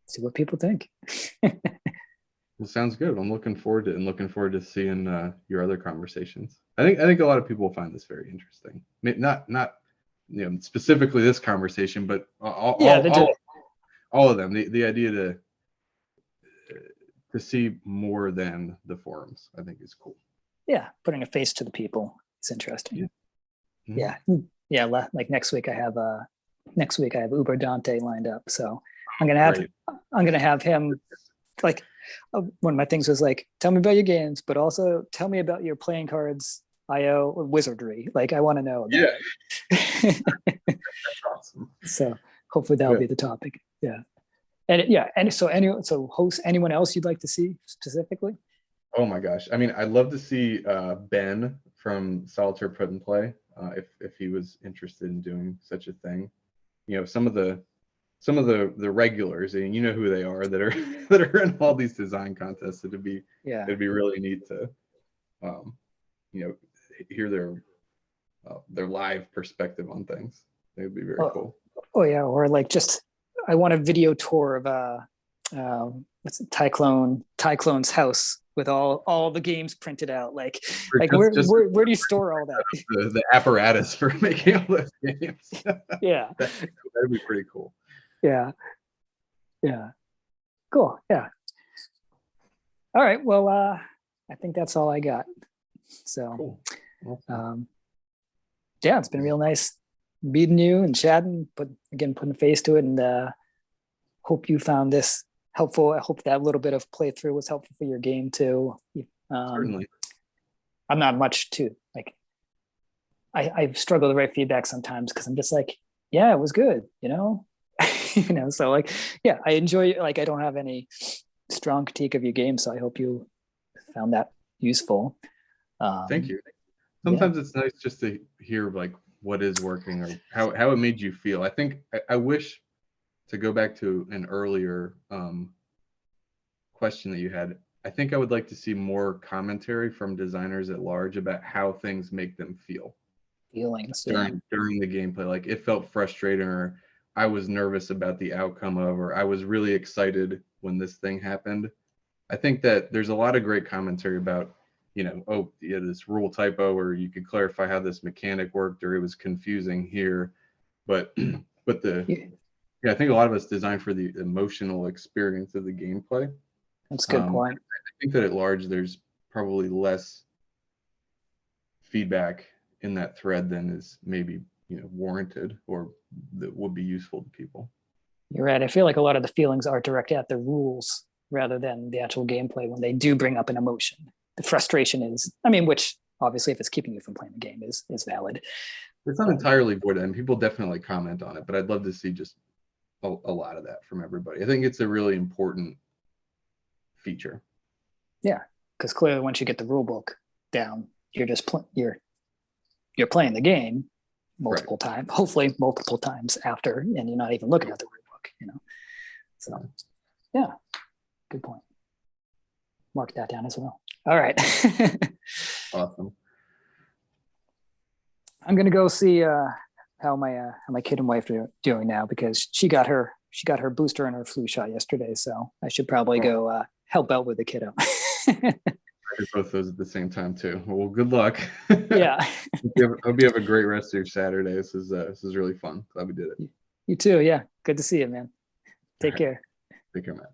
see what people think. Well, sounds good. I'm looking forward to it, and looking forward to seeing your other conversations. I think a lot of people will find this very interesting. Not specifically this conversation, but all of them. The idea to see more than the forums, I think, is cool. Yeah, putting a face to the people is interesting. Yeah. Mm-hmm. Yeah. Like next week I have Uber Dante lined up, so I'm gonna have him, like, one of my things was like, tell me about your games, but also tell me about your playing cards, IO, or wizardry. Like, I want to know about it. That's awesome. So hopefully that'll be the topic. Yeah. And so host, anyone else you'd like to see specifically? Oh my gosh. I mean, I'd love to see Ben from Solitaire Put and Play, if he was interested in doing such a thing. Some of the regulars, and you know who they are, that are that are in all these design contests. It'd be really neat to hear their live perspective on things. It would be very cool. Oh yeah, or like, just I want a video tour of what's it, Tyclone's house with all the games printed out. Like where do you store all that? The apparatus for making all those games. Yeah, that'd be pretty cool. Yeah. Cool. Yeah. All right. Well, I think that's all I got. So, cool. Yeah, it's been real nice meeting you and chatting, putting a face to it, and hope you found this helpful. I hope that little bit of playthrough was helpful for your game too. Certainly. I'm not much too, like, I struggle to write feedback sometimes, because I'm just like, yeah, it was good, so like, yeah, I enjoy, like, I don't have any strong critique of your game, so I hope you found that useful. Thank you. Sometimes it's nice just to hear like what is working, or how it made you feel. I think I wish, to go back to an earlier question that you had, I think I would like to see more commentary from designers at large about how things make them feel. Feelings during the gameplay. Like, it felt frustrating, or I was nervous about the outcome of, or I was really excited when this thing happened. I think that there's a lot of great commentary about, this rule typo, or you could clarify how this mechanic worked, or it was confusing here. But I think a lot of us design for the emotional experience of the gameplay. That's a good point. I think that at large, there's probably less feedback in that thread then is maybe, warranted or that would be useful to people. You're right. I feel like a lot of the feelings are directed at the rules rather than the actual gameplay when they do bring up an emotion. The frustration is, which obviously if it's keeping you from playing the game is valid. It's not entirely void, and people definitely comment on it, but I'd love to see just a lot of that from everybody. I think it's a really important feature. Yeah, because clearly once you get the rule book down, you're just you're playing the game multiple times, hopefully multiple times after, and you're not even looking at the rule book, So, yeah, good point. Mark that down as well. All right. Awesome. I'm gonna go see how my kid and wife are doing now, because she got her booster and her flu shot yesterday, so I should probably go help out with the kiddo. I did both those at the same time too. Well, good luck. Yeah. Hope you have a great rest of your Saturday. This is really fun. Glad we did it. You too. Yeah. Good to see you, man. Take care. Take care, man.